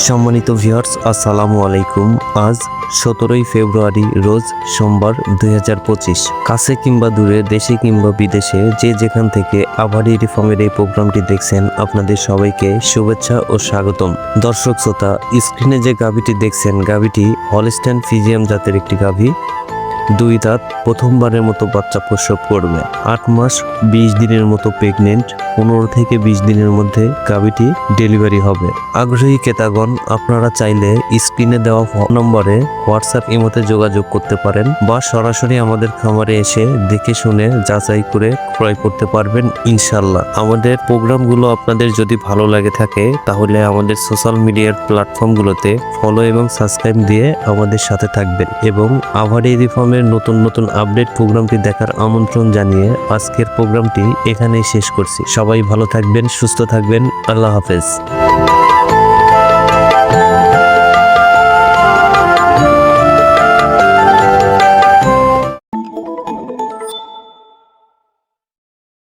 সম্মানিত ভিউয়ার্স, আসসালামু আলাইকুম। আজ 17ই ফেব্রুয়ারি, রোজ সোমবার 2025। কাছে কিংবা দূরে, দেশে কিংবা বিদেশে, যে যেখান থেকে আভারি রিফর্মের এই প্রোগ্রামটি দেখছেন, আপনাদের সবাইকে শুভেচ্ছা ও স্বাগতম। দর্শক শ্রোতা, স্ক্রিনে যে গাভীটি দেখছেন, গাভীটি হলস্টাইন ফ্রিজিয়ান জাতের একটি গাভী। 2 দাঁত, প্রথমবারের মতো বাচ্চা প্রসব করবে। 8 মাস 20 দিনের মতো প্রেগনেন্ট। 15 থেকে 20 দিনের মধ্যে গাভীটি ডেলিভারি হবে। আগ্রহী ক্রেতাগণ আপনারা চাইলে স্ক্রিনে দেওয়া ফোন নম্বরে হোয়াটসঅ্যাপ ইমোতে যোগাযোগ করতে পারেন বা সরাসরি আমাদের খামারে এসে দেখে শুনে যাচাই করে ক্রয় করতে পারবেন ইনশাল্লাহ। আমাদের প্রোগ্রামগুলো আপনাদের যদি ভালো লাগে থাকে তাহলে আমাদের সোশ্যাল মিডিয়ার প্ল্যাটফর্মগুলোতে ফলো এবং সাবস্ক্রাইব দিয়ে আমাদের সাথে থাকবেন এবং আভারি রিফর্মের নতুন নতুন আপডেট প্রোগ্রামটি দেখার আমন্ত্রণ জানিয়ে আজকের প্রোগ্রামটি এখানেই শেষ করছি। সবাই ভালো থাকবেন, সুস্থ থাকবেন। আল্লাহ হাফেজ।